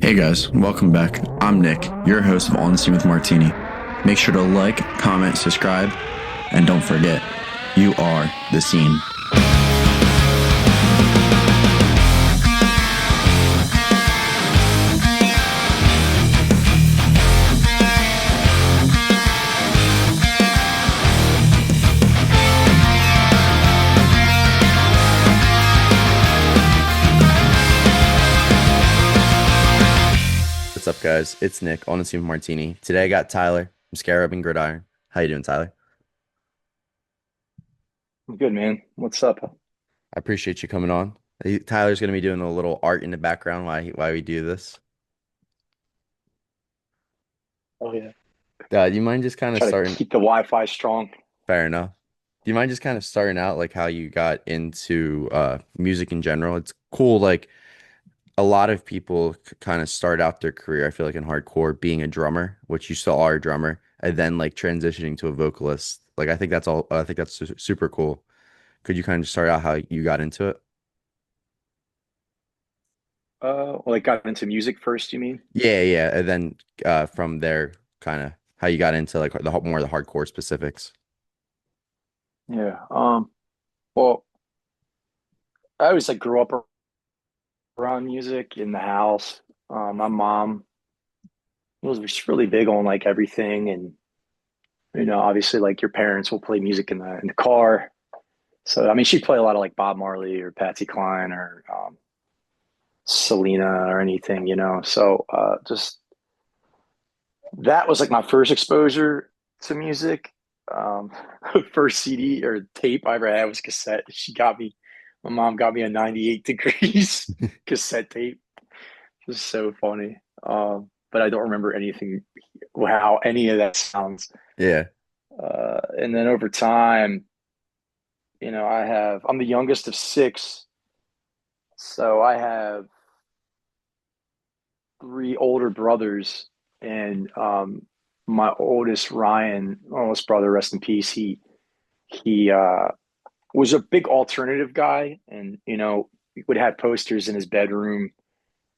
Hey guys, welcome back. I'm Nick, your host of On the Scene with Martini. Make sure to like, comment, subscribe, and don't forget, you are the scene. What's up, guys? It's Nick on the Scene with Martini. Today I got Tyler from Scarab and Gridiron. How you doing, Tyler? Good, man. What's up? I appreciate you coming on. Tyler's going to be doing a little art in the background while we do this. Oh yeah. Do you mind just kind of Try to starting? keep the Wi-Fi strong. Fair enough. Do you mind just kind of starting out like how you got into music in general? It's cool. Like a lot of people kind of start out their career, I feel like in hardcore, being a drummer, which you still are a drummer, and then like transitioning to a vocalist. Like I think that's all. I think that's super cool. Could you kind of start out how you got into it? Well, I got into music first, you mean? Yeah, yeah, and then from there, kind of how you got into like more of the hardcore specifics. Yeah. Well, I always like grew up around music in the house. My mom was just really big on like everything, and obviously, like your parents will play music in the car. So, I mean, she'd play a lot of like Bob Marley or Patsy Cline or Selena or anything, So, just that was like my first exposure to music. Um, First CD or tape I ever had was cassette. My mom got me a 98 degrees cassette tape. It was so funny. But I don't remember anything, how any of that sounds. Yeah. And then over time, I'm the youngest of six. So I have three older brothers, and my oldest Ryan, oldest brother, rest in peace. He was a big alternative guy, and he would have posters in his bedroom,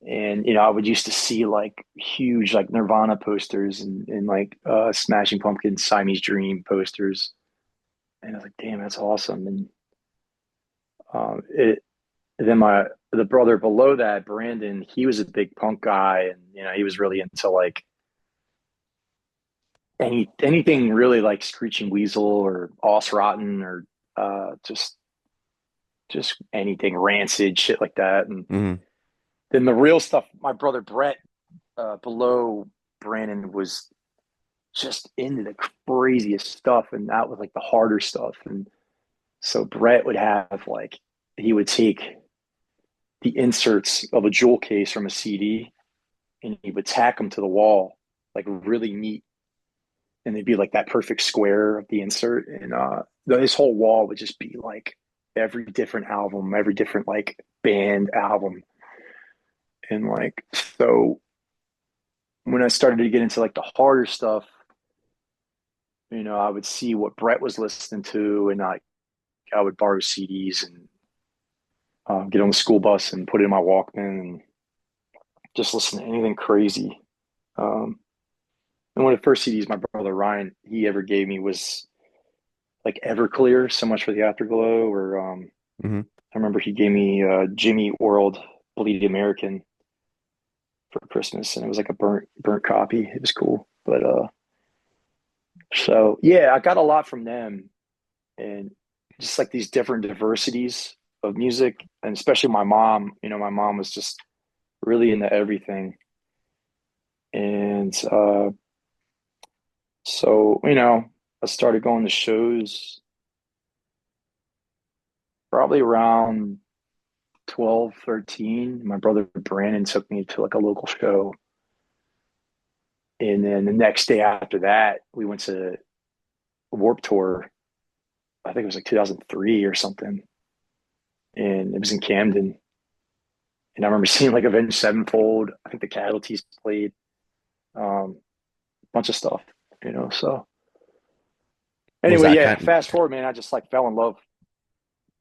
and I would used to see like huge like Nirvana posters and like Smashing Pumpkins, Siamese Dream posters, and I was like, damn, that's awesome. And it then my the brother below that, Brandon, he was a big punk guy, and he was really into like anything really like Screeching Weasel or Os Rotten or just anything rancid shit like that. And Hmm. then the real stuff, my brother Brett, below Brandon, was just into the craziest stuff, and that was like the harder stuff. And so Brett would have like he would take the inserts of a jewel case from a CD and he would tack them to the wall like really neat, and they'd be like that perfect square of the insert, and his whole wall would just be like every different album, every different like band album, and like so when I started to get into like the harder stuff, I would see what Brett was listening to, and I would borrow CDs and get on the school bus and put it in my Walkman and just listen to anything crazy. Um, and one of the first CDs my brother Ryan he ever gave me was like Everclear, So Much for the Afterglow, or Hmm. I remember he gave me Jimmy World Bleed American for Christmas, and it was like a burnt copy. It was cool, but so yeah, I got a lot from them, and just like these different diversities of music, and especially my mom. My mom was just really into everything, and so I started going to shows probably around 12, 13. My brother Brandon took me to like a local show. And then the next day after that, we went to Warp Tour. I think it was like 2003 or something. And it was in Camden. And I remember seeing like Avenged Sevenfold. I think the Casualties played a bunch of stuff, So Was anyway, that yeah, kind? fast forward, man. I just like fell in love.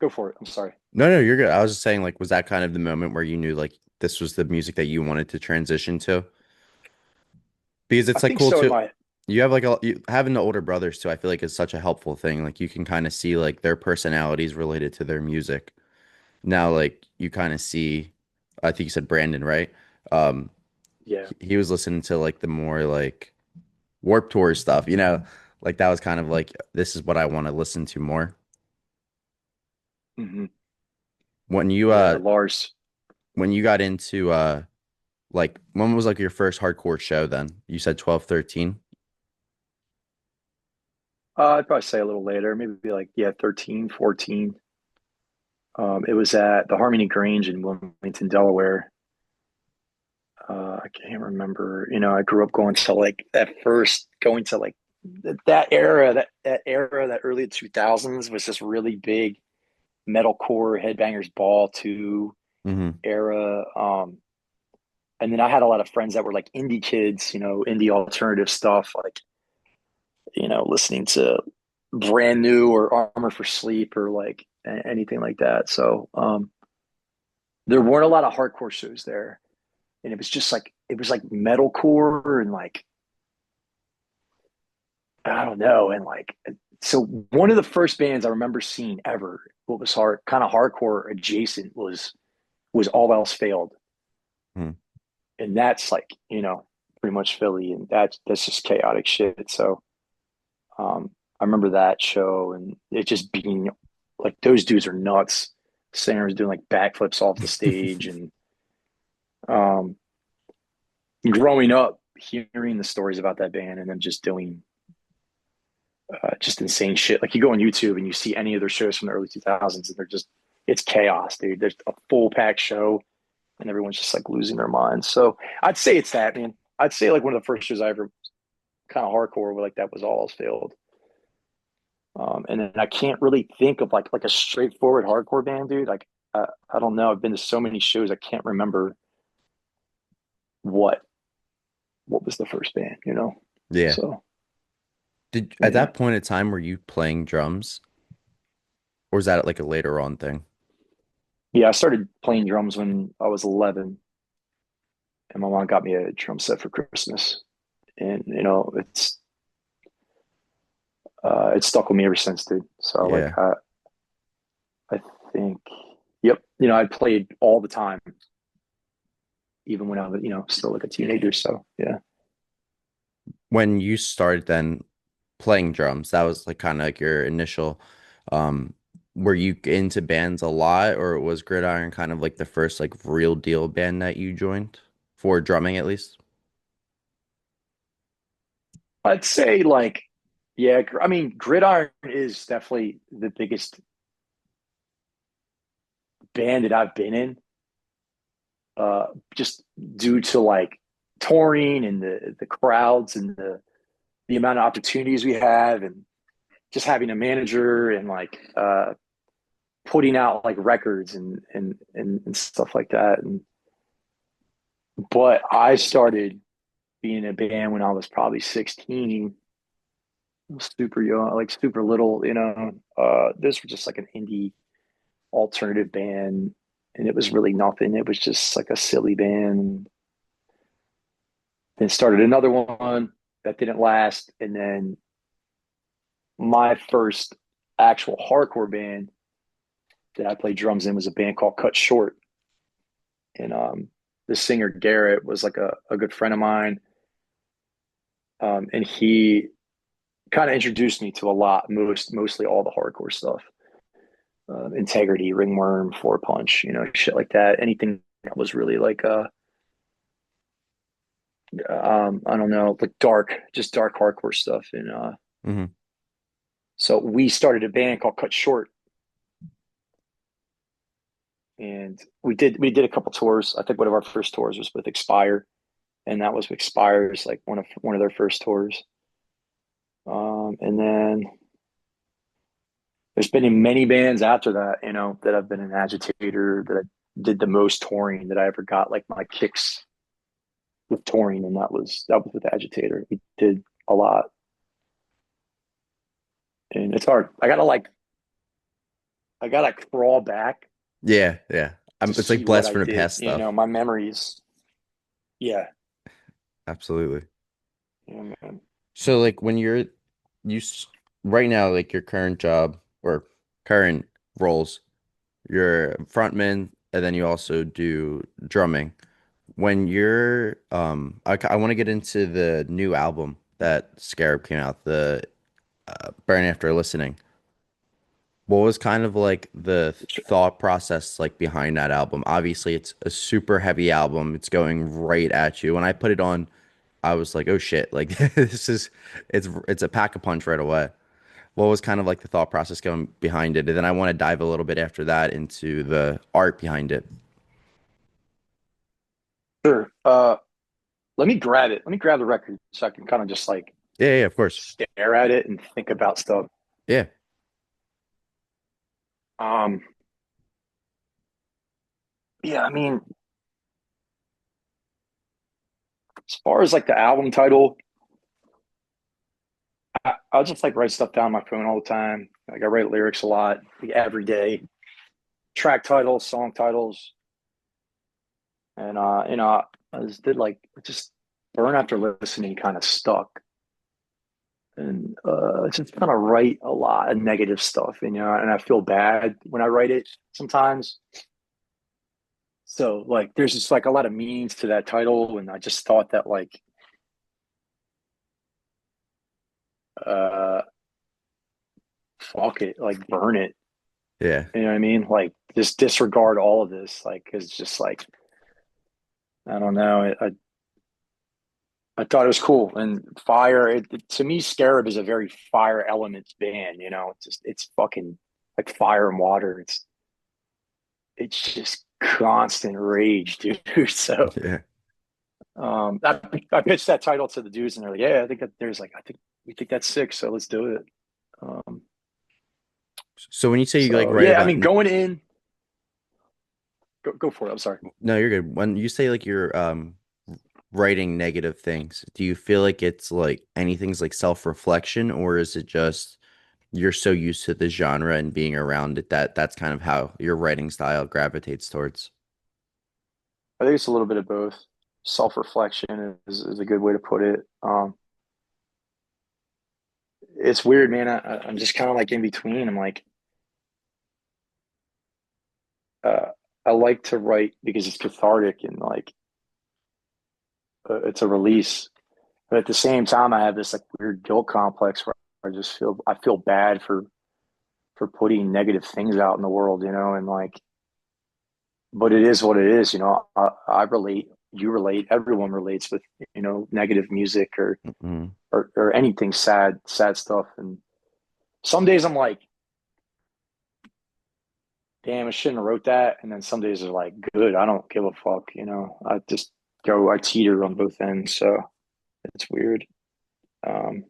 Go for it. I'm sorry. No, no, you're good. I was just saying, like, was that kind of the moment where you knew like this was the music that you wanted to transition to? Because I it's like think cool so in too. my You have like having the older brothers too. I feel like is such a helpful thing. Like you can kind of see like their personalities related to their music. Now, like you kind of see, I think you said Brandon, right? Um, yeah. he was listening to like the more like Warp Tour stuff, like that was kind of like this is what I want to listen to more. Hmm. When you Yeah, the Lars. when you got into like when was like your first hardcore show then? You said 12, 13. I'd probably say a little later, maybe like, yeah, 13, 14. It was at the Harmony Grange in Wilmington, Delaware. I can't remember. I grew up going to like at first going to like that era, that early 2000s was this really big metalcore Headbangers Ball 2 Mm-hmm. era. And then I had a lot of friends that were like indie kids, indie alternative stuff, like, listening to Brand New or Armor for Sleep or like anything like that. So there weren't a lot of hardcore shows there. And it was like metalcore and like, I don't know. And like, so one of the first bands I remember seeing ever, what was kind of hardcore adjacent was All Else Failed. Mm-hmm. And that's like, pretty much Philly. And that's just chaotic shit. So I remember that show and it just being like those dudes are nuts. Singers doing like backflips off the stage and um, growing up hearing the stories about that band and then just doing just insane shit. Like you go on YouTube and you see any of their shows from the early 2000s and it's chaos, dude. There's a full packed show and everyone's just like losing their minds. So I'd say it's that, man. I'd say like one of the first shows I ever kind of hardcore like that was All Else Failed. And then I can't really think of like a straightforward hardcore band, dude. Like I don't know. I've been to so many shows, I can't remember what what was the first band. Yeah. So Did at yeah, that point in time were you playing drums or was that like a later on thing? yeah. I started playing drums when I was 11, and my mom got me a drum set for Christmas, and it's stuck with me ever since, dude. So like Yeah. I think, yep. I played all the time, even when I was still like a teenager. So yeah. When you started then playing drums, that was like kind of like your initial um were you into bands a lot or was Gridiron kind of like the first like real deal band that you joined for drumming at least? I'd say like, yeah, I mean, Gridiron is definitely the biggest band that I've been in, just due to like touring and the crowds and the amount of opportunities we have and just having a manager and like putting out like records and stuff like that. But I started being in a band when I was probably 16, super young, like super little. This was just like an indie alternative band, and it was really nothing. It was just like a silly band. Then started another one that didn't last, and then my first actual hardcore band that I played drums in was a band called Cut Short, and the singer Garrett was like a good friend of mine, and he kind of introduced me to a lot, mostly all the hardcore stuff. Integrity, Ringworm, Four Punch, shit like that. Anything that was really like I don't know, like just dark hardcore stuff. And Hmm. so we started a band called Cut Short, and we did a couple tours. I think one of our first tours was with Expire, and that was Expire's like one of their first tours. And then there's been many bands after that, that I've been an agitator that I did the most touring that I ever got like my kicks with touring, and that was with Agitator. We did a lot, and it's hard. I gotta crawl back Yeah, yeah. to It's like see what blessed I from the did. past You know, stuff. my memories. Yeah. Absolutely. Yeah, man. So like when you right now, like your current job or current roles, you're a frontman and then you also do drumming. When you're I want to get into the new album that Scarab came out, the Burn After Listening. What was kind of like the thought process like behind that album? Obviously, it's a super heavy album. It's going right at you. When I put it on, I was like, "Oh shit!" Like this is it's a pack a punch right away. What was kind of like the thought process going behind it? And then I want to dive a little bit after that into the art behind it. Sure. Let me grab it. Let me grab the record so I can kind of just like Yeah, yeah, of course. stare at it and think about stuff. Yeah. Um, yeah, I mean, as far as like the album title, I'll just like write stuff down on my phone all the time. Like I write lyrics a lot, like every day. Track titles, song titles, and I just did like just burn after listening kind of stuck, and just kind of write a lot of negative stuff, and I feel bad when I write it sometimes. So like, there's just like a lot of meanings to that title, and I just thought that like, uh, fuck it, like burn it. Yeah. You know what I mean? Like just disregard all of this. Like, it's just like I don't know. I thought it was cool and fire. To me, Scarab is a very fire elements band. It's fucking like fire and water. It's just constant rage, dude. So Yeah. I pitched that title to the dudes, and they're like, "Yeah, I think that there's like I think we think that's sick, so let's do it." Um, So when you say you like so write yeah, I about mean, going in, go for it. I'm sorry. no, you're good. When you say like you're writing negative things, do you feel like it's like anything's like self-reflection, or is it just you're so used to the genre and being around it that that's kind of how your writing style gravitates towards? I think it's a little bit of both. Self-reflection is a good way to put it. It's weird, man. I'm just kind of like in between. I'm like, uh, I like to write because it's cathartic and like it's a release. But at the same time, I have this like weird guilt complex where I feel bad for putting negative things out in the world, and like, but it is what it is, I relate, you relate, everyone relates with negative music or Mhm. or anything sad stuff. And some days I'm like, damn, I shouldn't have wrote that. And then some days are like, good, I don't give a fuck, I teeter on both ends. So it's weird. Um,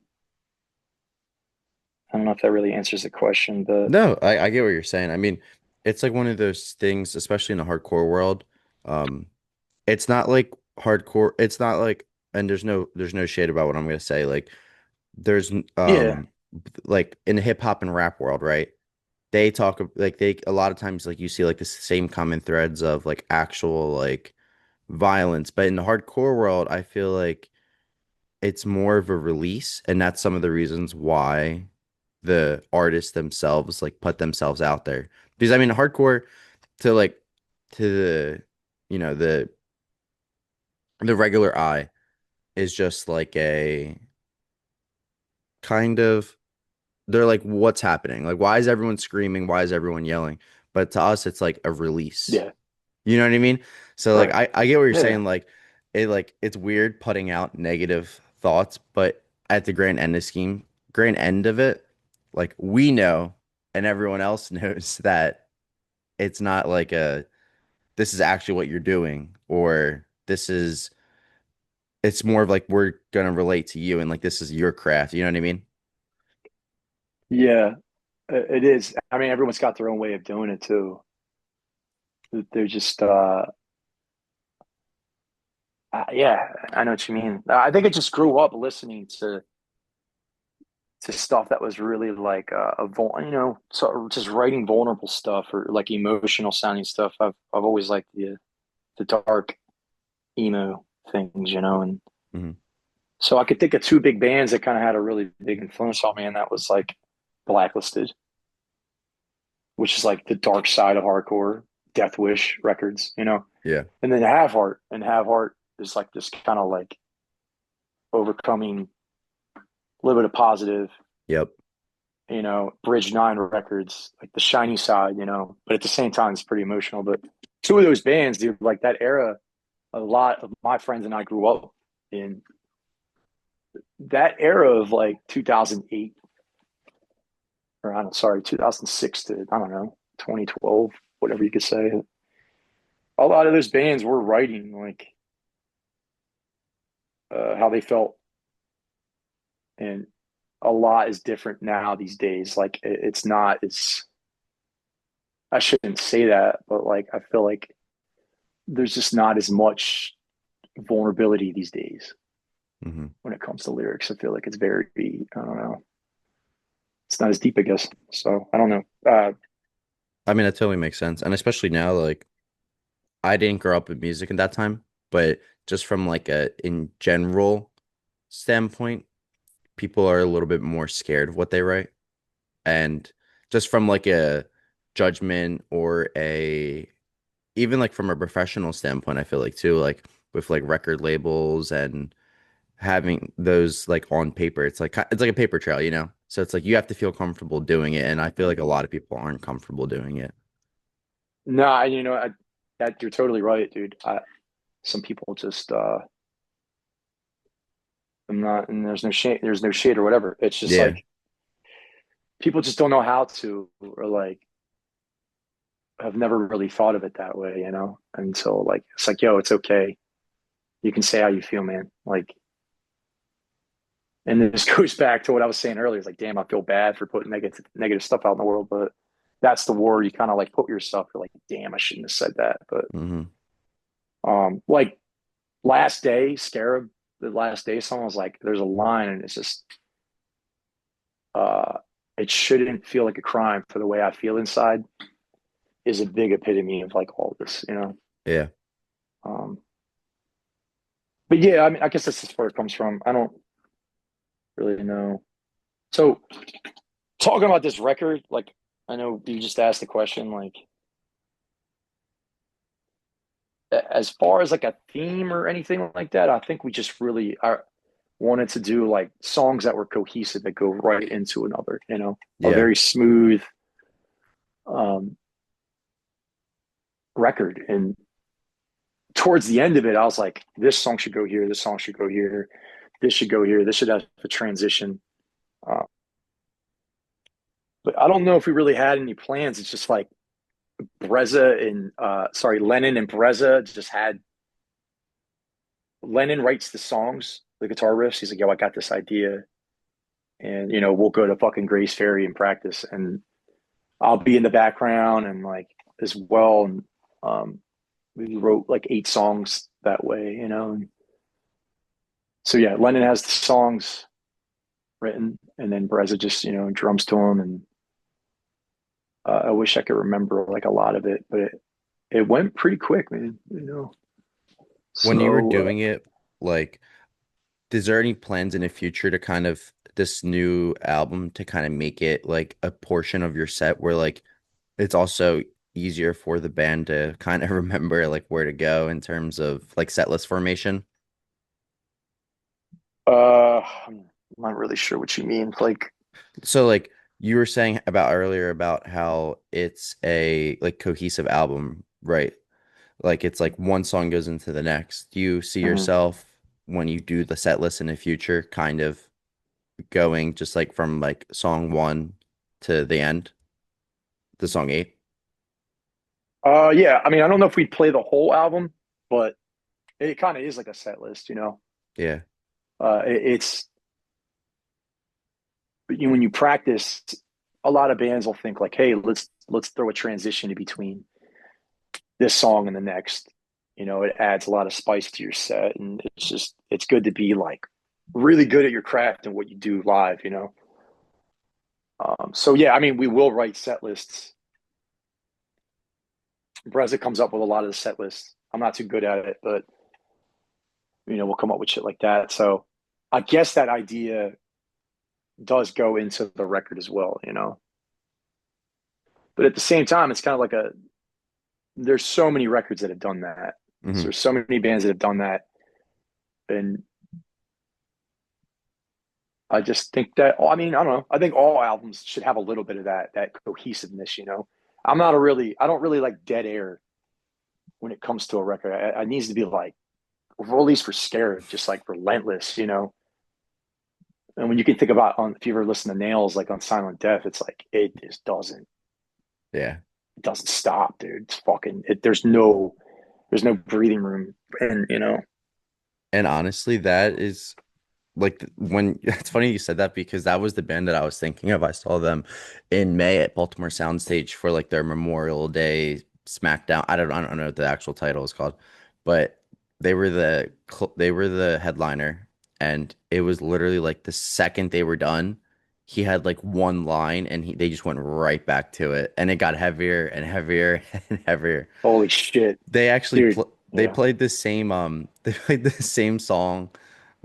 I don't know if that really answers the question, but No, I get what you're saying. I mean, it's like one of those things, especially in the hardcore world. Um, it's not like hardcore. It's not like, and there's no shade about what I'm gonna say. Like, there's yeah, like in the hip hop and rap world, right? They talk like they a lot of times like you see like the same common threads of like actual like violence, but in the hardcore world, I feel like it's more of a release, and that's some of the reasons why the artists themselves like put themselves out there. Because I mean, hardcore to like to the you know the regular eye is just like a kind of they're like what's happening? Like why is everyone screaming? Why is everyone yelling? But to us it's like a release. yeah, You know what I mean? So like right, I get what you're yeah, saying like it's weird putting out negative thoughts, but at the grand end of it, like we know and everyone else knows that it's not like a this is actually what you're doing or this is it's more of like we're gonna relate to you and like this is your craft. You know what I mean? yeah. It is. I mean, everyone's got their own way of doing it too. They're just, yeah, I know what you mean. I think I just grew up listening to stuff that was really like so just writing vulnerable stuff or like emotional sounding stuff. I've always liked the dark emo things, and Hmm. so I could think of two big bands that kind of had a really big influence on me, and that was like Blacklisted, which is like the dark side of hardcore, Death Wish records, Yeah. and then Have Heart, and Have Heart is like this kind of like overcoming a little bit of positive, Yep. Bridge Nine records, like the shiny side, but at the same time, it's pretty emotional. But two of those bands, dude, like that era, a lot of my friends and I grew up in that era of like 2008, or I don't, sorry, 2006 to, I don't know, 2012, whatever you could say. A lot of those bands were writing like how they felt, and a lot is different now these days. Like it's not as, I shouldn't say that, but like I feel like there's just not as much vulnerability these days Hmm. when it comes to lyrics. I feel like it's very, I don't know, it's not as deep, I guess. So I don't know. I mean, that totally makes sense. And especially now, like I didn't grow up with music at that time, but just from like a in general standpoint, people are a little bit more scared of what they write. And just from like a judgment or a even like from a professional standpoint, I feel like too, like with like record labels and having those like on paper, it's like a paper trail, you know? So it's like you have to feel comfortable doing it. And I feel like a lot of people aren't comfortable doing it. No, that you're totally right, dude. Some people just, I'm not, and there's no shade or whatever. It's just Yeah. like people just don't know how to, or like have never really thought of it that way, until like it's like, yo, it's okay. You can say how you feel, man. Like, and this goes back to what I was saying earlier. It's like, damn, I feel bad for putting negative stuff out in the world, but that's the war you kind of like put yourself. You're like, damn, I shouldn't have said that. But Hmm. like Last Day, Scarab, the Last Day song was like, there's a line, and it's just, uh, it shouldn't feel like a crime for the way I feel inside is a big epitome of like all this. Yeah. Um, but yeah, I mean, I guess that's just where it comes from. I don't really know. So talking about this record, like I know you just asked the question, like as far as like a theme or anything like that, I think we just really wanted to do like songs that were cohesive that go right into another, a Yeah. very smooth um, record. And towards the end of it, I was like, this song should go here, this song should go here, this should go here, this should have a transition. Uh, but I don't know if we really had any plans. It's just like Lennon and Breza just had Lennon writes the songs, the guitar riffs. He's like, yo, I got this idea. And, we'll go to fucking Grace Ferry and practice. And I'll be in the background and like as well. And we wrote like 8 songs that way. And so, yeah, Lennon has the songs written and then Breza just, drums to them. And I wish I could remember like a lot of it, but it went pretty quick, man. When you were So, doing it, like, is there any plans in the future to kind of this new album to kind of make it like a portion of your set where like it's also easier for the band to kind of remember like where to go in terms of like set list formation? I'm not really sure what you mean. Like, So like you were saying about earlier about how it's a like cohesive album, right? Like it's like one song goes into the next. Do you see mhm. yourself when you do the set list in the future kind of going just like from like song one to the end, the song eight? Yeah. I mean, I don't know if we'd play the whole album, but it kind of is like a set list. Yeah. It's when you practice, a lot of bands will think like, "Hey, let's throw a transition in between this song and the next." It adds a lot of spice to your set, and it's good to be like really good at your craft and what you do live. So yeah, I mean, we will write set lists. Breza comes up with a lot of the set lists. I'm not too good at it, but we'll come up with shit like that. So I guess that idea does go into the record as well. But at the same time, it's kind of like there's so many records that have done that. So Hmm. there's so many bands that have done that. And I just think that, I mean, I don't know. I think all albums should have a little bit of that cohesiveness. I don't really like dead air when it comes to a record. I needs to be like, or at least for Scarab, just like relentless. And when you can think about if you ever listen to Nails, like on Silent Death, it's like, it just Yeah. it doesn't stop, dude. It's fucking, there's no breathing room. And. And honestly, that is like when it's funny you said that because that was the band that I was thinking of. I saw them in May at Baltimore Soundstage for like their Memorial Day SmackDown. I don't know what the actual title is called, but they were the headliner, and it was literally like the second they were done, he had like one line, and they just went right back to it, and it got heavier and heavier and heavier. Holy shit, They actually dude. they Yeah. played the same they played the same song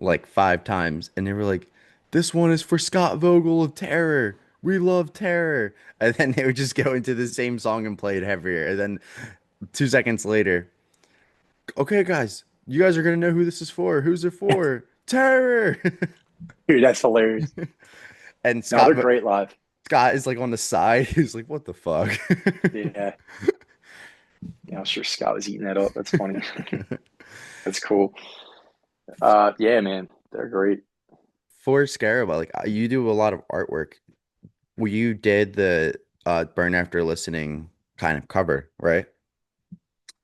like 5 times, and they were like, "This one is for Scott Vogel of Terror. We love Terror." And then they would just go into the same song and play it heavier. And then 2 seconds later, "Okay, guys, you guys are gonna know who this is for. Who's it for? Terror." Dude, that's hilarious. And No, they're great live. Scott is like on the side. He's like, "What the fuck?" Yeah. Yeah, I'm sure Scott was eating that up. That's funny. That's cool. Yeah, man, they're great. For Scarab, like you do a lot of artwork. Well, you did the Burn After Listening kind of cover, right?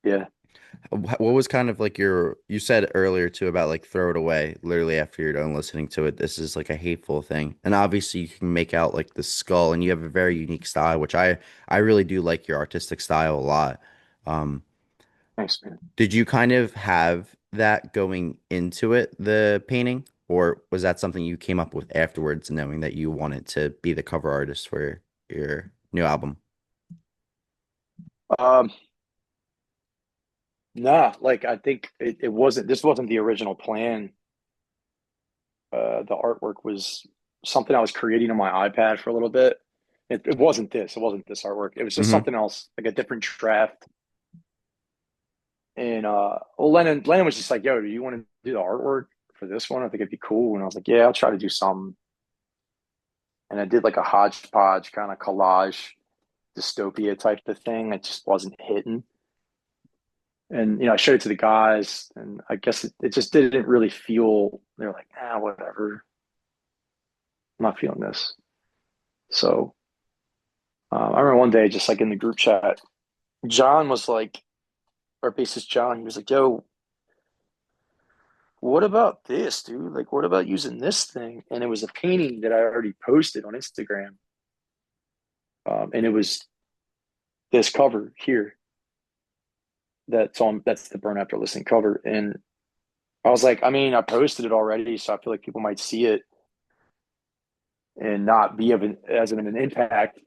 Yeah. What was kind of like you said earlier too about like throw it away literally after you're done listening to it. This is like a hateful thing. And obviously you can make out like the skull and you have a very unique style, which I really do like your artistic style a lot. Um, Thanks, man. did you kind of have that going into it, the painting, or was that something you came up with afterwards, knowing that you wanted to be the cover artist for your new album? Um, nah, like I think this wasn't the original plan. The artwork was something I was creating on my iPad for a little bit. It wasn't this. It wasn't this artwork. It was just Hmm. something else, like a different draft. And well, Lennon was just like, "Yo, do you want to do the artwork for this one? I think it'd be cool." And I was like, "Yeah, I'll try to do some." And I did like a hodgepodge kind of collage dystopia type of thing. It just wasn't hitting. And I showed it to the guys, and I guess it just didn't really feel. They're like, whatever. I'm not feeling this. So I remember one day, just like in the group chat, John was like, our bassist John, he was like, "Yo, what about this, dude? Like, what about using this thing?" And it was a painting that I already posted on Instagram, and it was this cover here. That's the Burn After Listening cover, and I was like, I mean, I posted it already, so I feel like people might see it and not be as of an impact.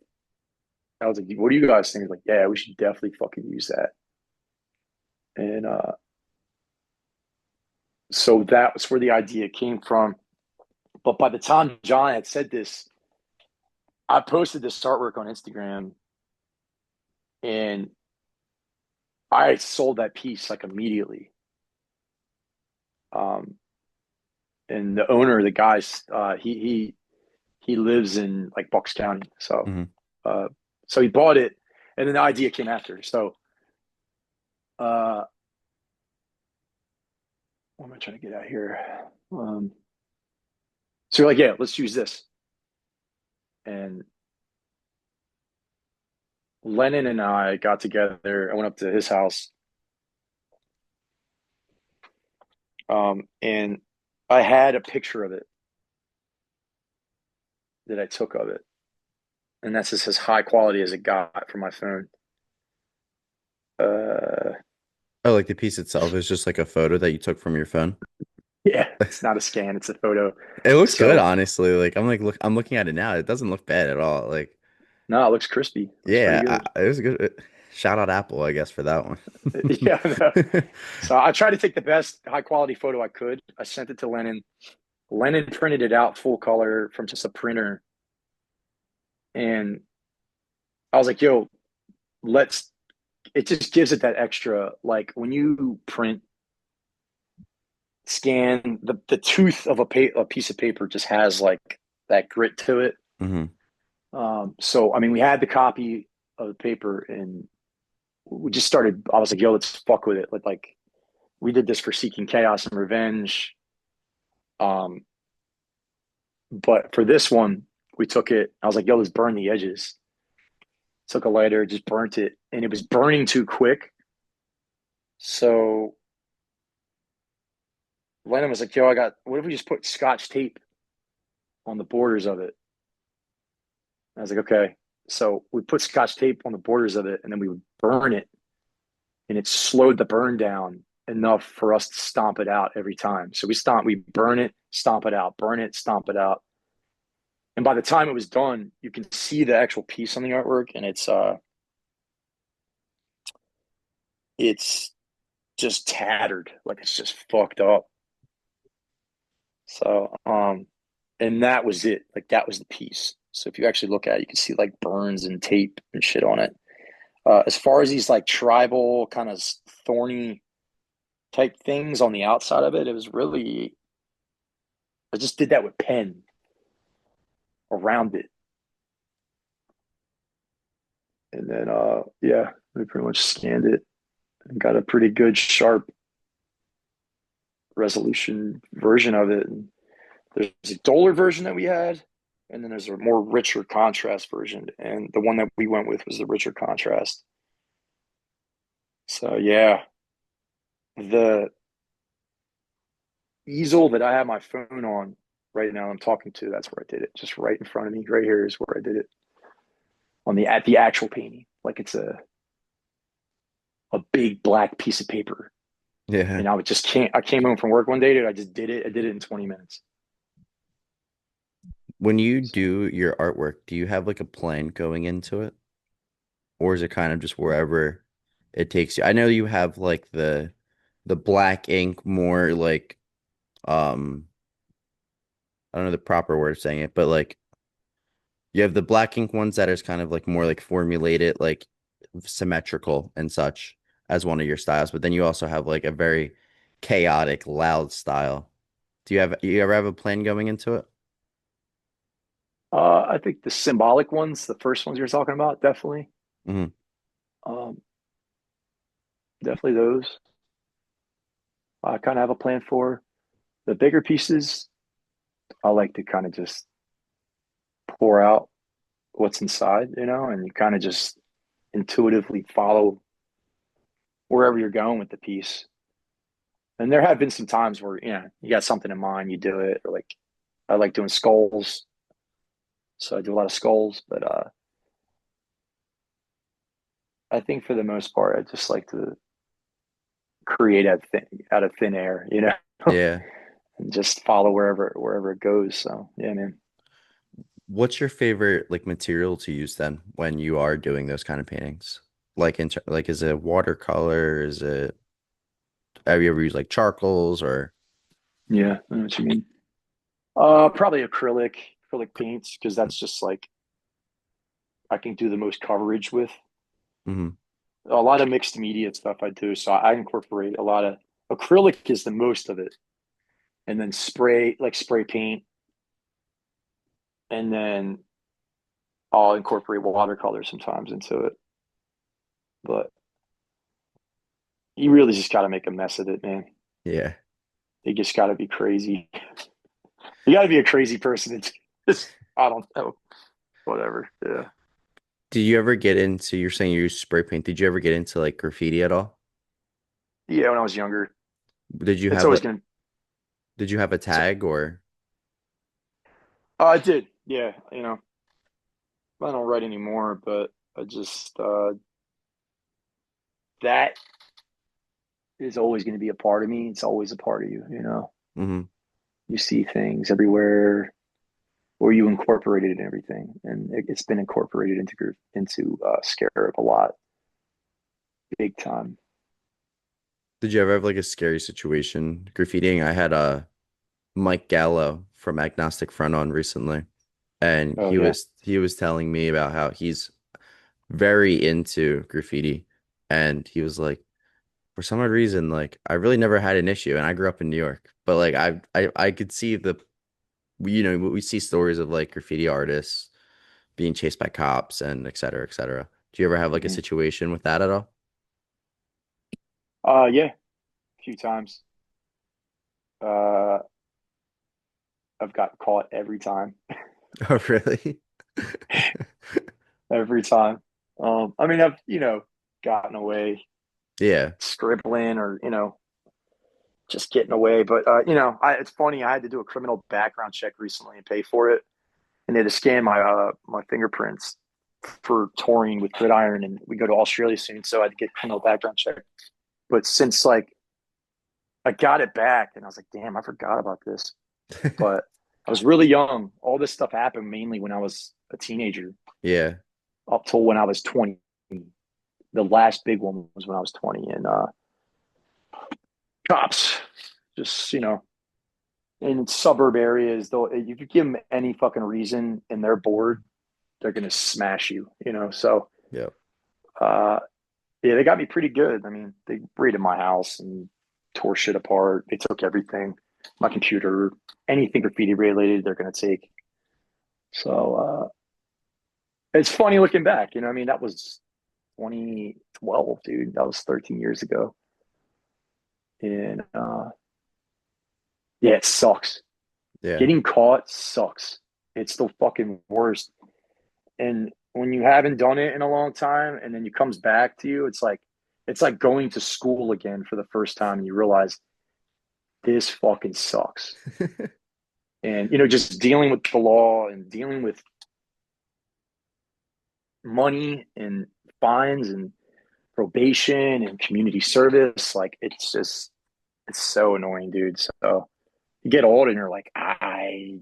I was like, "What do you guys think?" Like, yeah, we should definitely fucking use that. And so that was where the idea came from. But by the time John had said this, I posted this artwork on Instagram, and I sold that piece like immediately. Um, and the owner, the guys, he lives in like Bucks County, Hmm. uh, so he bought it, and then the idea came after. So, uh, what am I trying to get at here? Um, so we're like, yeah, let's use this. And Lennon and I got together. I went up to his house, and I had a picture of it that I took of it, and that's just as high quality as it got from my phone. Uh, Oh, like the piece itself is just like a photo that you took from your phone. Yeah, it's not a scan, it's a photo. It looks good, So honestly. Like I'm looking at it now. It doesn't look bad at all. Like, no, it looks crispy. Looks pretty yeah, good. it was good. Shout out Apple, I guess, for that one. Yeah, no. So I tried to take the best high quality photo I could. I sent it to Lennon. Lennon printed it out full color from just a printer. And I was like, yo, let's, it just gives it that extra, like when you print, scan, the tooth of a piece of paper just has like that grit to it. Hmm. So, I mean, we had the copy of the paper and we just started, I was like, yo, let's fuck with it. Like we did this for Seeking Chaos and Revenge. Um, but for this one, we took it, I was like, yo, let's burn the edges. Took a lighter, just burnt it, and it was burning too quick. So Lennon was like, yo, what if we just put scotch tape on the borders of it? I was like, okay. So we put scotch tape on the borders of it and then we would burn it and it slowed the burn down enough for us to stomp it out every time. So we burn it, stomp it out, burn it, stomp it out. And by the time it was done, you can see the actual piece on the artwork and it's just tattered, like it's just fucked up. So and that was it. Like that was the piece. So if you actually look at it, you can see like burns and tape and shit on it. As far as these like tribal kind of thorny type things on the outside of it, it was really I just did that with pen around it. And then yeah, we pretty much scanned it and got a pretty good sharp resolution version of it. And there's a duller version that we had, and then there's a more richer contrast version. And the one that we went with was the richer contrast. So yeah, the easel that I have my phone on right now, I'm talking to, that's where I did it. Just right in front of me, right here is where I did it on the at the actual painting. Like it's a big black piece of paper. Yeah. And I would just can't. I came home from work one day, dude. I just did it. I did it in 20 minutes. When you do your artwork, do you have like a plan going into it? Or is it kind of just wherever it takes you? I know you have like the black ink more like um I don't know the proper word of saying it, but like you have the black ink ones that is kind of like more like formulated, like symmetrical and such as one of your styles, but then you also have like a very chaotic, loud style. You ever have a plan going into it? I think the symbolic ones, the first ones you're talking about, definitely, Hmm. um, definitely those. I kind of have a plan for the bigger pieces. I like to kind of just pour out what's inside, and you kind of just intuitively follow wherever you're going with the piece. And there have been some times where, you got something in mind, you do it, or like I like doing skulls. So I do a lot of skulls, but I think for the most part, I just like to create out of thin air, Yeah. and just follow wherever it goes. So yeah, man. What's your favorite like material to use then when you are doing those kind of paintings? Like is it watercolor? Is it have you ever used like charcoals or Yeah, I know what you mean. Probably acrylic paints because that's just like I can do the most coverage with. hmm A lot of mixed media stuff I do, so I incorporate a lot of acrylic is the most of it, and then spray paint, and then I'll incorporate watercolor sometimes into it. But you really just got to make a mess of it, man. Yeah. You just got to be crazy. You got to be a crazy person. To just, I don't know, whatever. Yeah, Did you ever get into, you're saying you use spray paint. Did you ever get into like graffiti at all? yeah. When I was younger, Did you it's have always like gonna. did you have a So, tag or I did. Yeah, I don't write anymore, but I just that is always going to be a part of me. It's always a part of you. Hmm. You see things everywhere, or you incorporate it in everything, and it's been incorporated into Scarab a lot, big time. Did you ever have like a scary situation graffitiing? I had Mike Gallo from Agnostic Front on recently, and Oh he yeah. was telling me about how he's very into graffiti, and he was like, for some odd reason, like I really never had an issue, and I grew up in New York, but like I could see we see stories of like graffiti artists being chased by cops and et cetera, et cetera. Do you ever have like a Hmm. situation with that at all? Yeah, a few times. Uh, I've got caught every time, Oh, really? every time. I mean, I've gotten away Yeah. scribbling or just getting away, but it's funny. I had to do a criminal background check recently and pay for it, and they had to scan my fingerprints for touring with Gridiron, and we go to Australia soon, so I had to get criminal background check. But since like I got it back, and I was like, damn, I forgot about this. But I was really young. All this stuff happened mainly when I was a teenager, Yeah. up till when I was 20. The last big one was when I was 20, and cops just in suburb areas, though, if you give them any fucking reason and they're bored, they're gonna smash you. So Yeah. uh, yeah, they got me pretty good. I mean, they raided my house and tore shit apart. They took everything, my computer, anything graffiti related, they're gonna take. So it's funny looking back. I mean, that was 2012, dude. That was 13 years ago, and yeah, it sucks. Yeah. Getting caught sucks. It's the fucking worst. And when you haven't done it in a long time and then it comes back to you, it's like going to school again for the first time and you realize this fucking sucks. And just dealing with the law and dealing with money and fines and probation and community service, like it's so annoying, dude. So you get old and you're like, I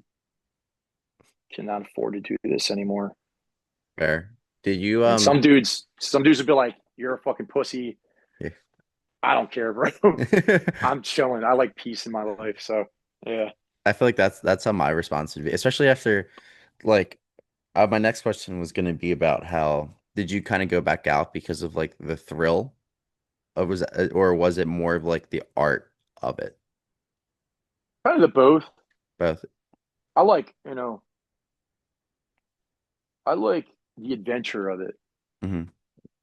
cannot afford to do this anymore. Fair. Did you And some dudes would be like, "You're a fucking pussy." yeah. I don't care, bro. I'm chilling. I like peace in my life. So yeah. I feel like that's how my response would be, especially after like my next question was going to be about how did you kind of go back out because of like the thrill of or was it more of like the art of it? Kind of the both. Both. I like, I like the adventure of it. Hmm.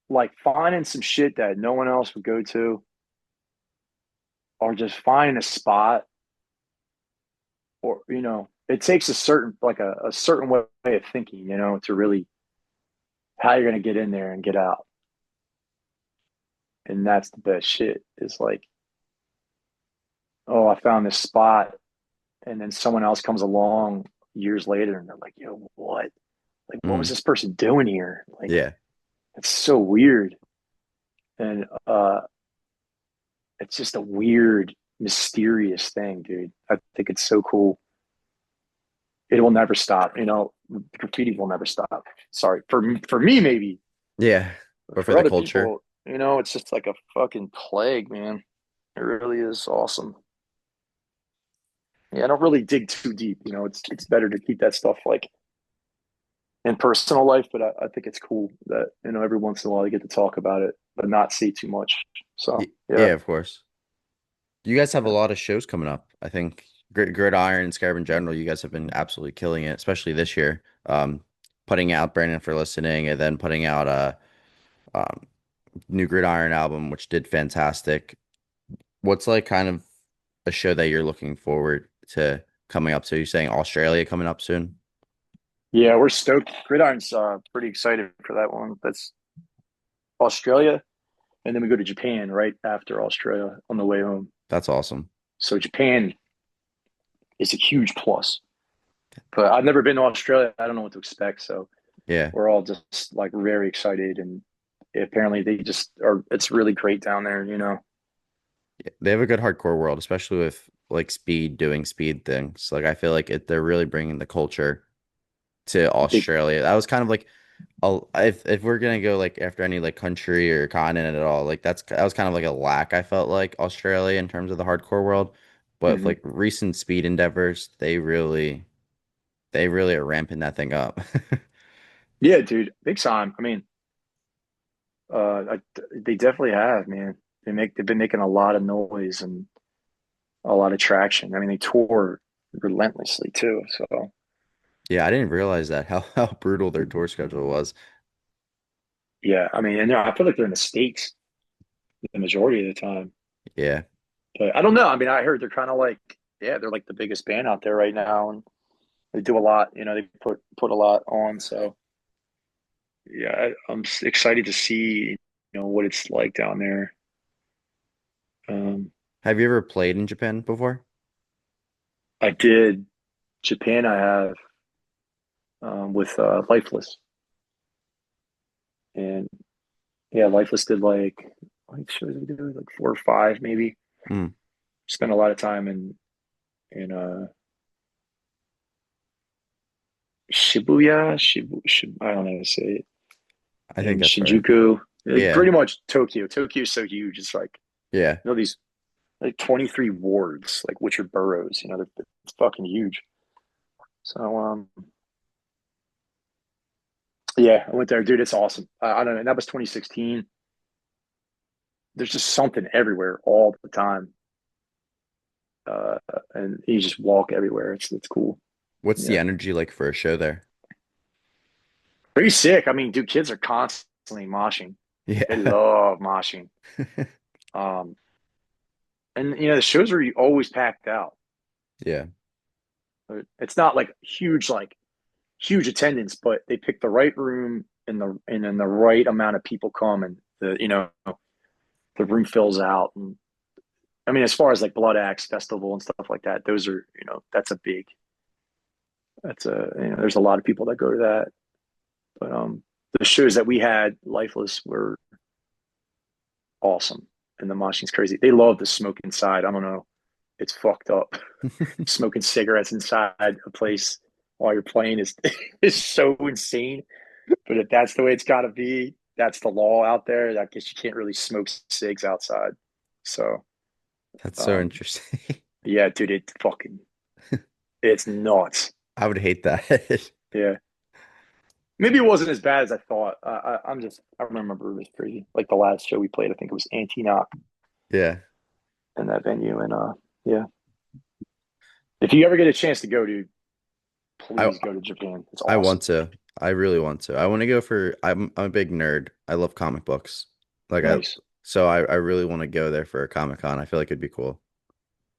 Like finding some shit that no one else would go to, or just finding a spot, or it takes a certain way of thinking, to really how you're gonna get in there and get out. And that's the best shit. Is like, oh, I found this spot, and then someone else comes along years later and they're like, yo, what? Like, what was Hmm. this person doing here? Like, Yeah. it's so weird. And it's just a weird, mysterious thing, dude. I think it's so cool. It will never stop. Graffiti will never stop. Sorry. For me, maybe. Yeah. But But for for the other culture. people, it's just like a fucking plague, man. It really is awesome. Yeah, I don't really dig too deep. It's better to keep that stuff like in personal life, but I think it's cool that every once in a while you get to talk about it, but not say too much. So yeah, Yeah, of course. You guys have a lot of shows coming up. I think Gridiron and Scarab in general, you guys have been absolutely killing it, especially this year. Putting out Brandon for Listening and then putting out a um, new Gridiron album, which did fantastic. What's like kind of a show that you're looking forward to coming up to? You're saying Australia coming up soon? yeah, we're stoked. Gridiron's pretty excited for that one. That's Australia, and then we go to Japan right after Australia on the way home. That's awesome. So Japan is a huge plus. But I've never been to Australia. I don't know what to expect. So Yeah. we're all just like very excited, and apparently they just are. It's really great down there. They have a good hardcore world, especially with like speed doing speed things. Like I feel like they're really bringing the culture to Big, Australia. That was kind of like if we're gonna go like after any like country or continent at all, like that was kind of like a lack I felt like Australia in terms of the hardcore world. But with mhm. like recent speed endeavors, they really are ramping that thing up. Yeah, dude, big time. I mean, they definitely have, man. They've been making a lot of noise and a lot of traction. I mean, they tour relentlessly too. So Yeah, I didn't realize that how brutal their tour schedule was. yeah, I mean, and I feel like they're in the States the majority of the time. Yeah. But I don't know. I mean, I heard they're kind of like, yeah, they're like the biggest band out there right now, and they do a lot. You know, they put a lot on. So yeah, I'm excited to see, what it's like down there. Um, Have you ever played in Japan before? I did Japan. I have with Lifeless, and yeah, Lifeless did like shows we did like four or five maybe. Hmm. Spent a lot of time in Shibuya. I don't know how to say it. I think In that's right. Shinjuku, like Yeah. pretty much Tokyo. Tokyo's so huge. It's like Yeah. these like 23 wards, like which are boroughs. It's fucking huge. So yeah, I went there, dude. It's awesome. I don't know. And that was 2016. There's just something everywhere all the time, uh, and you just walk everywhere. It's cool. What's the Yeah, energy like for a show there? pretty sick. I mean, dude, kids are constantly moshing. They Yeah. love moshing. Um, and the shows are always packed out. Yeah. It's not like huge attendance, but they pick the right room and then the right amount of people come and the room fills out. And I mean, as far as like Blood Axe Festival and stuff like that, those are that's a there's a lot of people that go to that. But the shows that we had, Lifeless, were awesome, and the moshing's crazy. They love the smoke inside. I don't know, it's fucked up. Smoking cigarettes inside a place while you're playing is is so insane. But if that's the way it's got to be, that's the law out there. I guess you can't really smoke cigs outside. So, That's so um, interesting. yeah, dude, it's nuts. I would hate that. Yeah, maybe it wasn't as bad as I thought. I remember it was crazy. Like the last show we played, I think it was Anti Knock Yeah. in that venue, and yeah. If you ever get a chance to go, dude, I please go to Japan. It's I want awesome. to. I really want to. I want to go for I'm a big nerd. I love comic books. Like I Nice. so I really want to go there for a Comic Con. I feel like it'd be cool.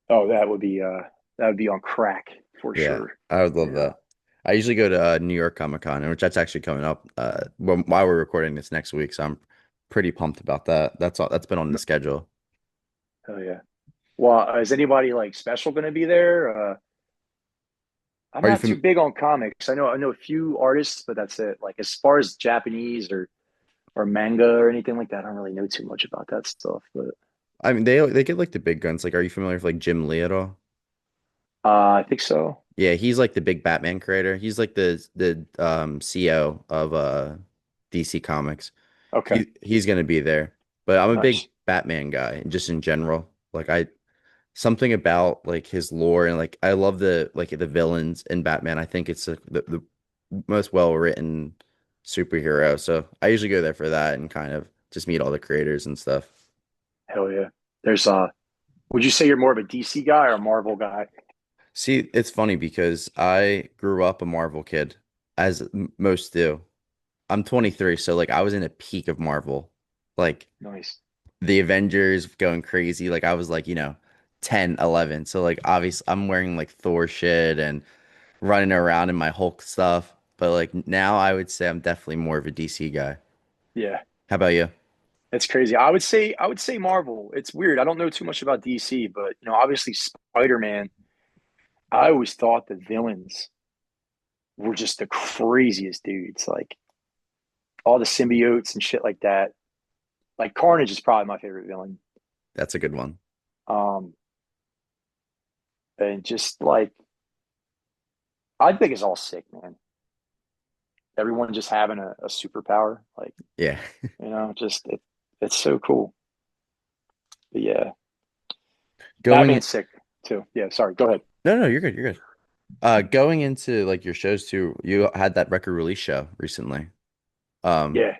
Oh, that would be on crack for Yeah, sure. I would love Yeah. that. I usually go to New York Comic Con, which that's actually coming up while we're recording this next week, so I'm pretty pumped about that. That's all that's been on the schedule. Oh yeah. Well, is anybody like special going to be there? I'm Are you not too from big on comics. I know a few artists, but that's it. Like as far as Japanese or manga or anything like that, I don't really know too much about that stuff. But I mean they get like the big guns. Like are you familiar with like Jim Lee at all? I think so. Yeah, he's like the big Batman creator. He's like the CEO of DC Comics. Okay, He's gonna be there. But I'm a big nice. Batman guy, just in general. Like I something about like his lore and like I love the villains in Batman. I think it's the most well written superhero. So I usually go there for that and kind of just meet all the creators and stuff. Hell yeah. There's Would you say you're more of a DC guy or a Marvel guy? See, it's funny because I grew up a Marvel kid, as most do. I'm 23, so like I was in a peak of Marvel. Like Nice. the Avengers going crazy. Like I was like, 10, 11. So like obviously I'm wearing like Thor shit and running around in my Hulk stuff. But like now I would say I'm definitely more of a DC guy. Yeah, How about you? that's crazy. I would say Marvel. It's weird. I don't know too much about DC, but obviously Spider-Man. I always thought the villains were just the craziest dudes. Like all the symbiotes and shit like that. Like Carnage is probably my favorite villain. That's a good one. Um, and just like I think it's all sick, man. Everyone just having a superpower, like Yeah. just it's so cool. But yeah, Going in, Batman's sick too. Yeah, sorry. Go ahead. no, no, you're good. You're good. Going into like your shows too, you had that record release show recently. Um, Yeah.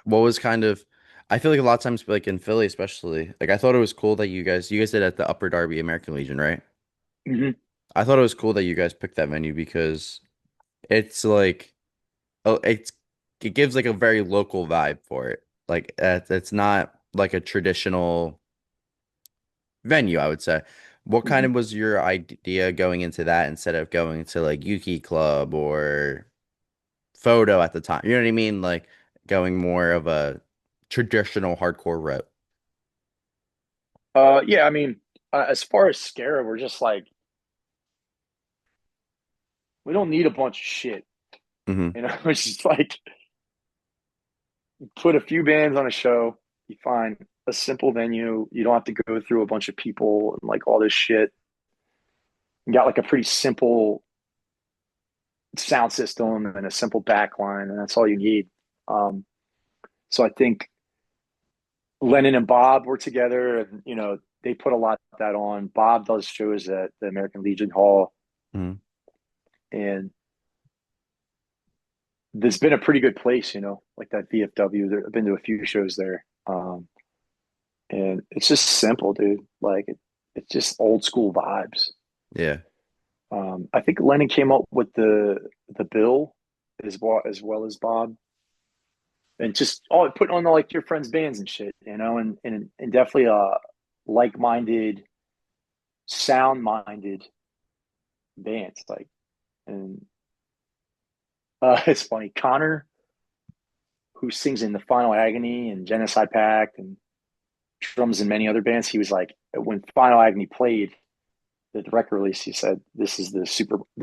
what was kind of, I feel like a lot of times, like in Philly, especially, like I thought it was cool that you guys did at the Upper Darby American Legion, right? Hmm. I thought it was cool that you guys picked that venue because it's like, oh, it gives like a very local vibe for it. Like it's not like a traditional venue, I would say. What kind Hmm. of was your idea going into that instead of going to like Yuki Club or Photo at the time? You know what I mean? Like going more of a traditional hardcore route. Yeah. I mean, as far as Scarab, we're just like we don't need a bunch of shit. Hmm. It's just like put a few bands on a show. You find a simple venue. You don't have to go through a bunch of people and like all this shit. You got like a pretty simple sound system and a simple back line, and that's all you need. Um, so I think Lennon and Bob were together, and they put a lot of that on. Bob does shows at the American Legion Hall, Hmm. and there's been a pretty good place, like that VFW. I've been to a few shows there, and it's just simple, dude. Like it's just old school vibes. Yeah. I think Lennon came up with the bill as well as Bob, and just putting on like your friends' bands and shit, and definitely like-minded, sound-minded bands. Like, and it's funny, Connor, who sings in the Final Agony and Genocide Pact and drums in many other bands, he was like, when Final Agony played the record release, he said, "This is the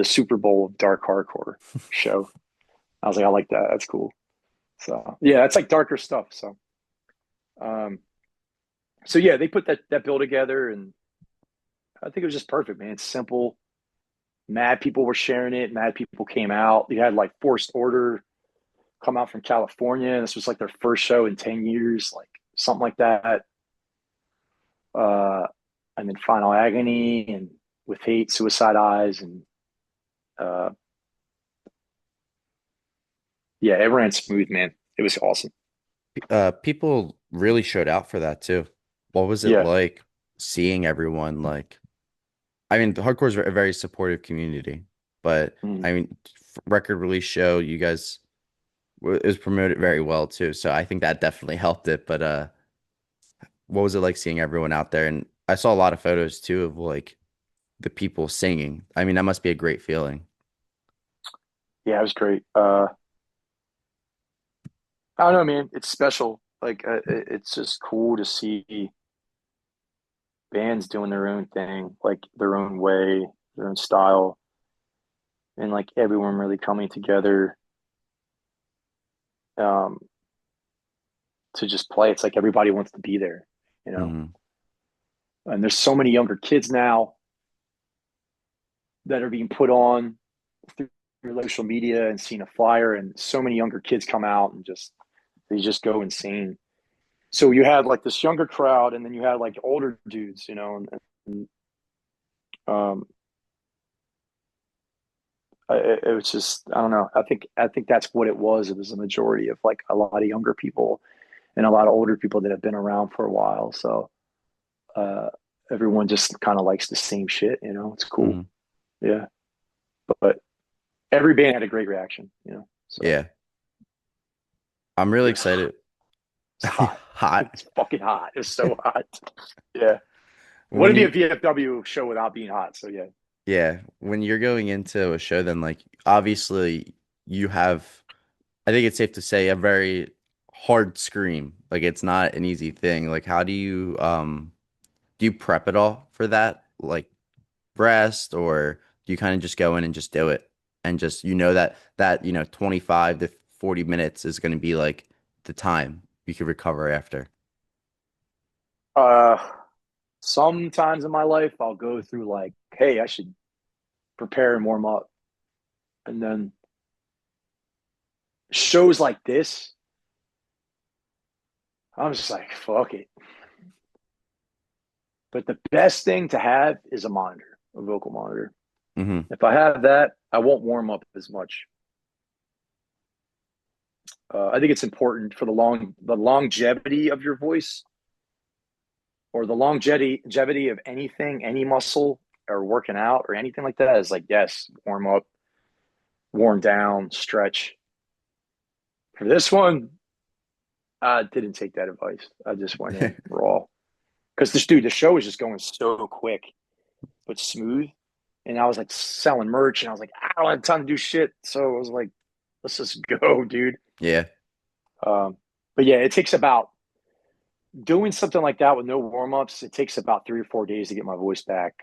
Super Bowl of dark hardcore show." I was like, I like that. That's cool. So yeah, that's like darker stuff. Um, so yeah, they put that bill together, and I think it was just perfect, man. It's simple. Mad people were sharing it. Mad people came out. You had like Forced Order come out from California. This was like their first show in 10 years, like something like that. Uh, and then Final Agony and With Hate, Suicide Eyes, and uh, yeah, it ran smooth, man. It was awesome. People really showed out for that too. What was it Yeah. like seeing everyone like, I mean, the hardcore is a very supportive community, but Mm. I mean, record release show, you guys it was promoted very well too. So I think that definitely helped it. But what was it like seeing everyone out there? And I saw a lot of photos too of like the people singing. I mean, that must be a great feeling. Yeah, it was great. I don't know, man. It's special. Like, it's just cool to see bands doing their own thing, like their own way, their own style, and like everyone really coming together um, to just play. It's like everybody wants to be there, you know. Hmm. And there's so many younger kids now that are being put on through social media and seeing a flyer, and so many younger kids come out and they just go insane. So you had like this younger crowd, and then you had like older dudes, and um, it was just I don't know. I think that's what it was. It was a majority of like a lot of younger people and a lot of older people that have been around for a while. So uh, everyone just kind of likes the same shit. It's cool. Hmm. Yeah, but every band had a great reaction. So Yeah. I'm really it was excited. hot. It Hot. was fucking hot. It was so hot. Yeah, When wouldn't be a you VFW show without being hot. So yeah. Yeah, when you're going into a show, then like obviously you have, I think it's safe to say, a very hard scream. Like it's not an easy thing. Like how do you prep it all for that? Like rest, or do you kind of just go in and just do it and just that 25 to 40 minutes is going to be like the time you could recover after. Uh, Sometimes in my life, I'll go through like hey, I should prepare and warm up. And then shows like this, I'm just like, fuck it. But the best thing to have is a monitor, a vocal monitor. Hmm. If I have that, I won't warm up as much. I think it's important for the longevity of your voice, or the longevity of anything, any muscle or working out or anything like that. Is like, yes, warm up, warm down, stretch. For this one, I didn't take that advice. I just went in raw because the show was just going so quick but smooth, and I was like selling merch, and I was like, I don't have time to do shit, so I was like, let's just go, dude. Yeah. Um, but yeah, it takes about doing something like that with no warm ups. It takes about 3 or 4 days to get my voice back,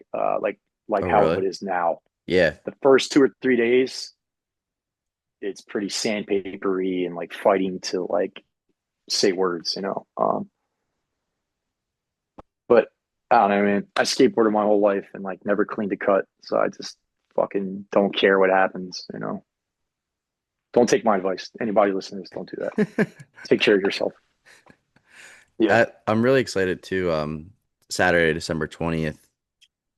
like Oh, how really? it is now. Yeah. The first 2 or 3 days, it's pretty sandpapery and like fighting to like say words, you know. But I don't know, man. I skateboarded my whole life and like never cleaned a cut, so I just fucking don't care what happens, you know. Don't take my advice. Anybody listening to this, don't do that. Take care of yourself. Yeah. I'm really excited to Saturday, December 20th.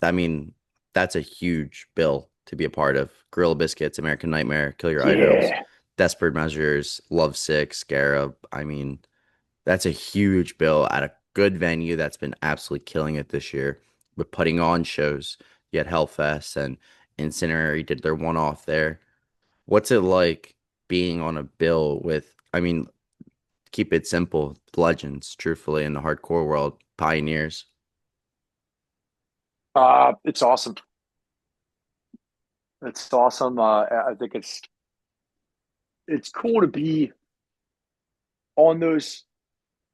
I mean, that's a huge bill to be a part of. Gorilla Biscuits, American Nightmare, Kill Your Idols, Yeah. Desperate Measures, Love Sick, Scarab. I mean, that's a huge bill at a good venue that's been absolutely killing it this year with putting on shows. You had Hellfest and Incinerary did their one-off there. What's it like being on a bill with, I mean, keep it simple, legends, truthfully, in the hardcore world, pioneers? It's awesome. It's awesome. I think it's cool to be on those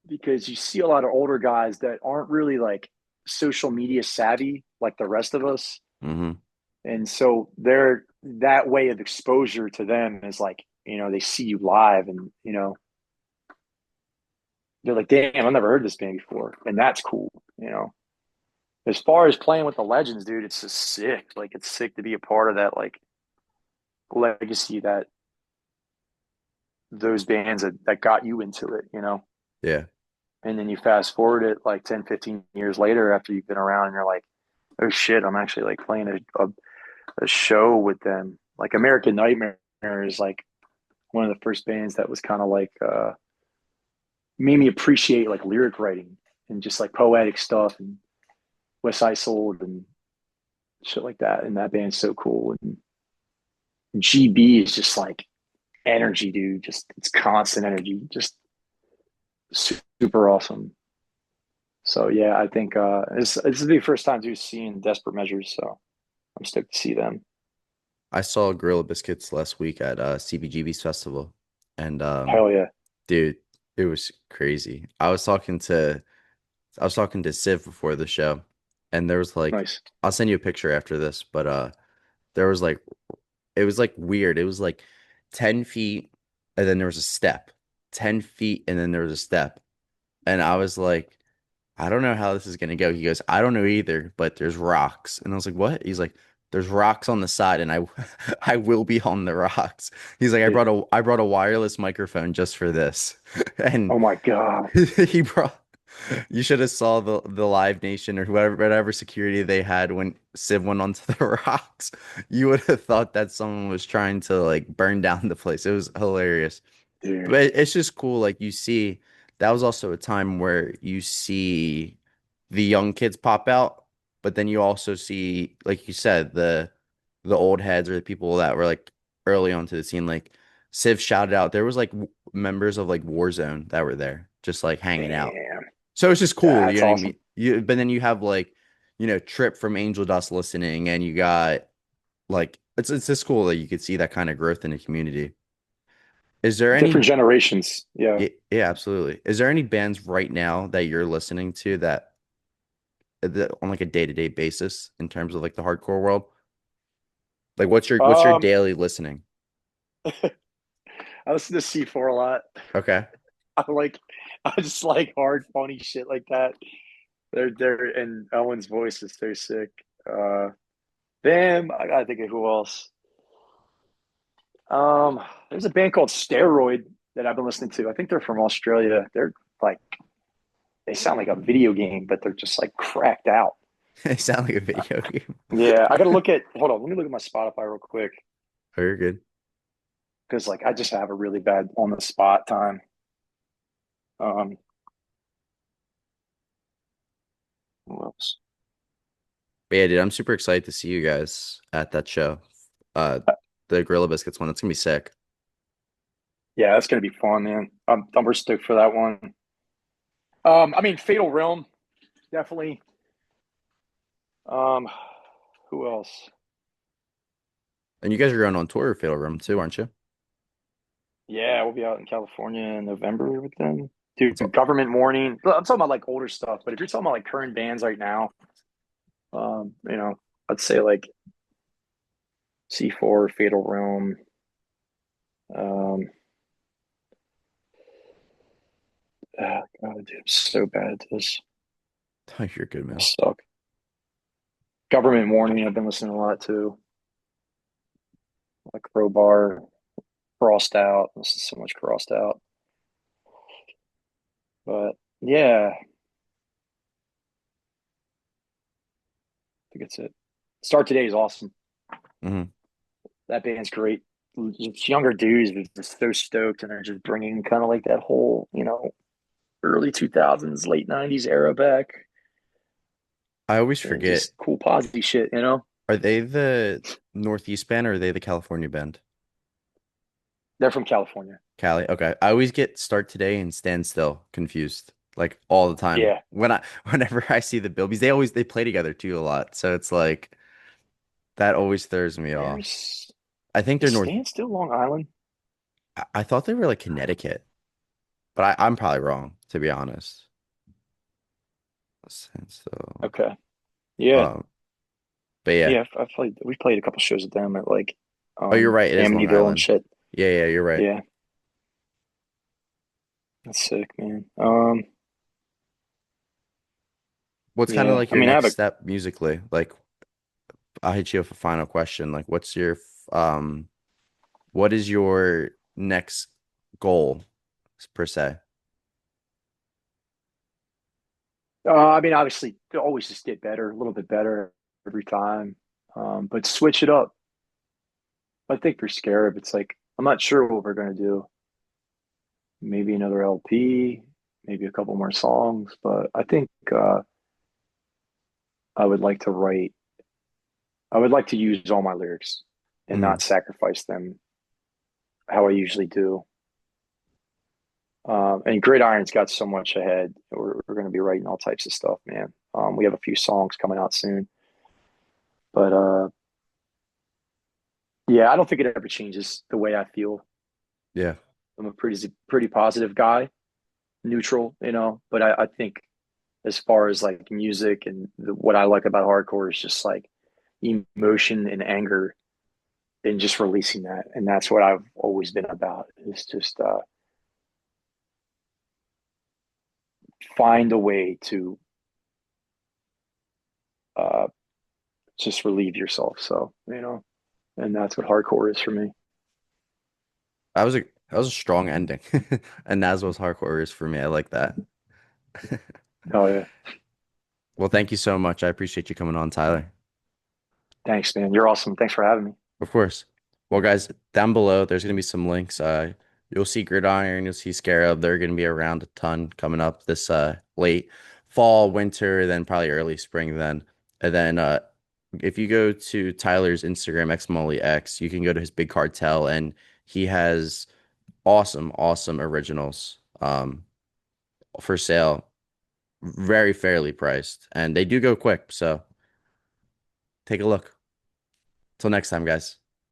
because you see a lot of older guys that aren't really like social media savvy like the rest of us. Hmm. And so they're that way of exposure to them is like, you know, they see you live and, you know, they're like, damn, I've never heard this band before. And that's cool, you know. As far as playing with the legends, dude, it's just sick. Like it's sick to be a part of that like legacy that those bands that got you into it, you know. Yeah. And then you fast forward it like 10, 15 years later after you've been around and you're like, oh shit, I'm actually like playing a show with them. Like American Nightmare is like one of the first bands that was kind of like made me appreciate like lyric writing and just like poetic stuff and West Side Soul and shit like that. And that band's so cool. And GB is just like energy, dude. Just it's constant energy. Just super awesome. So yeah, I think this is the first time to seeing Desperate Measures, so I'm stoked to see them. I saw Gorilla Biscuits last week at CBGB's festival. And Hell yeah, dude, it was crazy. I was talking to Civ before the show, and there was like, nice. I'll send you a picture after this, but there was like, it was like weird. It was like 10 feet, and then there was a step, 10 feet, and then there was a step. And I was like, I don't know how this is gonna go. He goes, I don't know either, but there's rocks. And I was like, what? He's like, there's rocks on the side, and I I will be on the rocks. He's like, I brought a wireless microphone just for this. And Oh my god, he brought you should have saw the Live Nation or whoever whatever security they had when Civ went onto the rocks. You would have thought that someone was trying to like burn down the place. It was hilarious. dude. But it's just cool. Like you see, that was also a time where you see the young kids pop out, but then you also see, like you said, the old heads or the people that were like early onto the scene. Like Civ shouted out, there was like members of like Warzone that were there, just like hanging out. Damn, So it's just cool, you that's know what I mean? awesome. But then you have like, Trip from Angel Dust listening, and you got like it's just cool that you could see that kind of growth in the community. Is there Different any generations. Yeah. Yeah, yeah, absolutely. Is there any bands right now that you're listening to that on like a day-to-day basis in terms of like the hardcore world? Like what's your Um, daily listening? I listen to C4 a lot. Okay. I like, I just like hard, funny shit like that. They're and Owen's voice is so sick. Them. I gotta think of who else. There's a band called Steroid that I've been listening to. I think they're from Australia. They're like they sound like a video game, but they're just like cracked out. They sound like a video game. Yeah, I gotta look at. Hold on, let me look at my Spotify real quick Oh, you're good. because like I just have a really bad on the spot time. Um, who else? But yeah, dude, I'm super excited to see you guys at that show. Uh, the Gorilla Biscuits one. That's gonna be sick. Yeah, that's gonna be fun, man. I'm stoked for that one. I mean, Fatal Realm, definitely. Um, who else? And you guys are going on tour with Fatal Room too, aren't you? Yeah, we'll be out in California in November with them. Dude, What's up? Government Warning. I'm talking about like older stuff, but if you're talking about like current bands right now, I'd say like C4, Fatal Realm. Um, God, dude, I'm so bad at this. Oh, you're good, I man. suck. Government Warning, I've been listening a lot to. Like Crowbar, Crossed Out. This is so much Crossed Out. But yeah, I think it's it. Start Today is awesome. Hmm. That band's great. Just younger dudes are just so stoked and they're just bringing kind of like that whole, early 2000s, late 90s era back I always and forget. just cool posy shit. Are they the Northeast band or are they the California band? They're from California. Cali. Okay. I always get Start Today and Stand Still confused, like all the time. Yeah. Whenever I see the bill, because they play together too a lot. So it's like that always throws me off. There's I think they're is North. Stan still Long Island? I thought they were like Connecticut, but I'm probably wrong to be honest. Stand Still. Okay. Yeah. Um, but yeah. Yeah. We played a couple shows with them at like Oh, you're right. It is Long Amityville and Island. shit. Yeah, you're right. Yeah. That's sick, man. What's kind of Yeah. like I your mean, I have next a step musically? Like, I'll hit you with a final question. Like, what's your what is your next goal per se? I mean, obviously, to always just get better, a little bit better every time. But switch it up. I think for Scarab, it's like I'm not sure what we're gonna do. Maybe another LP, maybe a couple more songs, but I think I would like to write. I would like to use all my lyrics and Hmm. not sacrifice them how I usually do. And Gridiron's got so much ahead. We're going to be writing all types of stuff, man. We have a few songs coming out soon, but yeah, I don't think it ever changes the way I feel. Yeah. I'm a pretty positive guy, neutral, But I think as far as like music and what I like about hardcore is just like emotion and anger and just releasing that, and that's what I've always been about. Is just find a way to uh, just relieve yourself. So and that's what hardcore is for me. That was a strong ending. And Naswell's hardcore is for me. I like that. Oh yeah, Well, thank you so much. I appreciate you coming on, Tyler. thanks, man. You're awesome. Thanks for having me. Of course. Well, guys, down below, there's going to be some links. You'll see Gridiron, you'll see Scarab. They're going to be around a ton coming up this late fall, winter, then probably early spring then. And then if you go to Tyler's Instagram, xmollyx, you can go to his Big Cartel, and he has awesome originals for sale, very fairly priced, and they do go quick. So take a look. Till next time, guys.